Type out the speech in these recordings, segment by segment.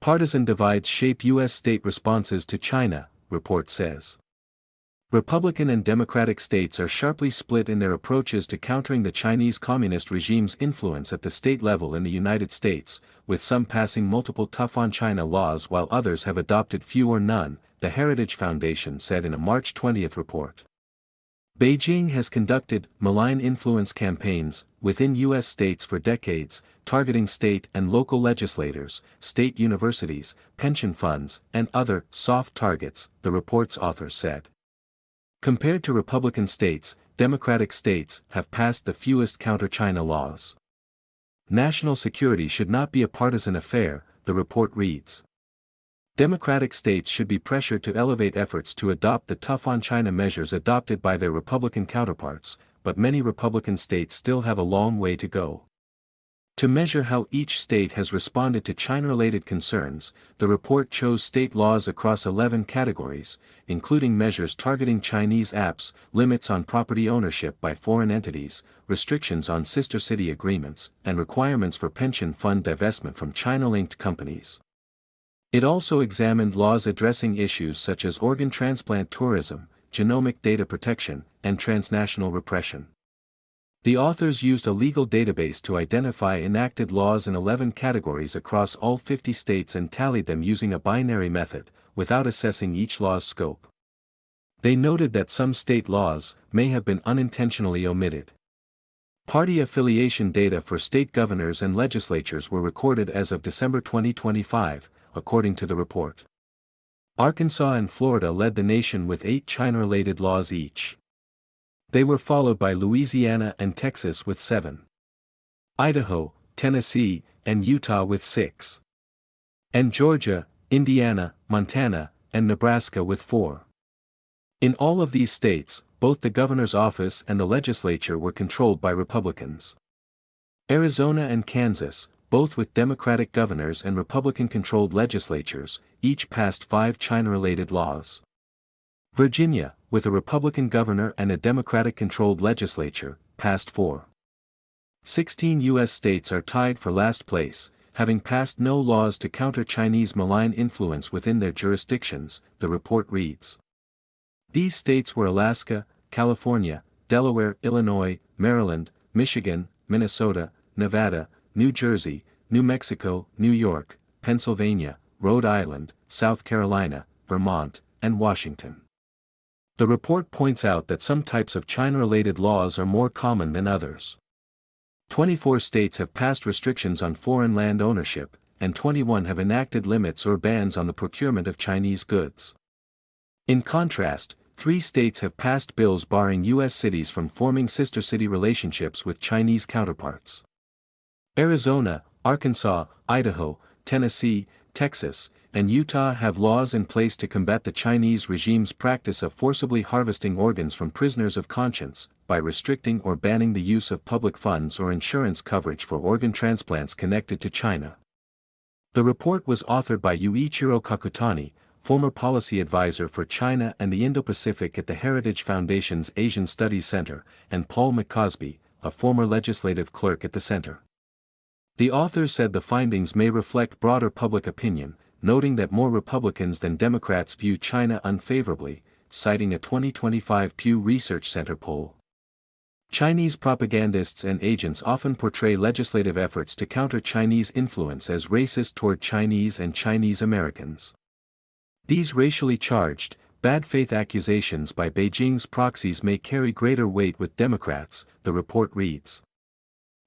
Partisan divides shape U.S. state responses to China, report says. Republican and Democratic states are sharply split in their approaches to countering the Chinese Communist regime's influence at the state level in the United States, with some passing multiple tough-on-China laws while others have adopted few or none, the Heritage Foundation said in a March 20 report. Beijing has conducted malign influence campaigns within U.S. states for decades, targeting state and local legislators, state universities, pension funds, and other soft targets, the report's author said. Compared to Republican states, Democratic states have passed the fewest counter-China laws. National security should not be a partisan affair, the report reads. Democratic states should be pressured to elevate efforts to adopt the tough-on-China measures adopted by their Republican counterparts, but many Republican states still have a long way to go. To measure how each state has responded to China-related concerns, the report chose state laws across 11 categories, including measures targeting Chinese apps, limits on property ownership by foreign entities, restrictions on sister city agreements, and requirements for pension fund divestment from China-linked companies. It also examined laws addressing issues such as organ transplant tourism, genomic data protection, and transnational repression. The authors used a legal database to identify enacted laws in 11 categories across all 50 states and tallied them using a binary method, without assessing each law's scope. They noted that some state laws may have been unintentionally omitted. Party affiliation data for state governors and legislatures were recorded as of December 2025, according to the report. Arkansas and Florida led the nation with 8 China-related laws each. They were followed by Louisiana and Texas with 7. Idaho, Tennessee, and Utah with 6. And Georgia, Indiana, Montana, and Nebraska with 4. In all of these states, both the governor's office and the legislature were controlled by Republicans. Arizona and Kansas, both with Democratic governors and Republican-controlled legislatures, each passed 5 China-related laws. Virginia, with a Republican governor and a Democratic-controlled legislature, passed 4. 16 U.S. states are tied for last place, having passed no laws to counter Chinese malign influence within their jurisdictions, the report reads. These states were Alaska, California, Delaware, Illinois, Maryland, Michigan, Minnesota, Nevada, New Jersey, New Mexico, New York, Pennsylvania, Rhode Island, South Carolina, Vermont, and Washington. The report points out that some types of China-related laws are more common than others. 24 states have passed restrictions on foreign land ownership, and 21 have enacted limits or bans on the procurement of Chinese goods. In contrast, 3 states have passed bills barring U.S. cities from forming sister city relationships with Chinese counterparts. Arizona, Arkansas, Idaho, Tennessee, Texas, and Utah have laws in place to combat the Chinese regime's practice of forcibly harvesting organs from prisoners of conscience, by restricting or banning the use of public funds or insurance coverage for organ transplants connected to China. The report was authored by Yuichiro Kakutani, former policy advisor for China and the Indo-Pacific at the Heritage Foundation's Asian Studies Center, and Paul McCosby, a former legislative clerk at the center. The authors said the findings may reflect broader public opinion, noting that more Republicans than Democrats view China unfavorably, citing a 2025 Pew Research Center poll. Chinese propagandists and agents often portray legislative efforts to counter Chinese influence as racist toward Chinese and Chinese Americans. These racially charged, bad faith accusations by Beijing's proxies may carry greater weight with Democrats, the report reads.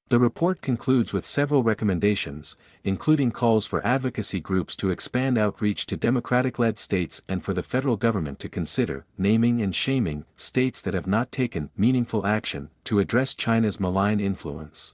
The report concludes with several recommendations, including calls for advocacy groups to expand outreach to Democratic-led states and for the federal government to consider naming and shaming states that have not taken meaningful action to address China's malign influence.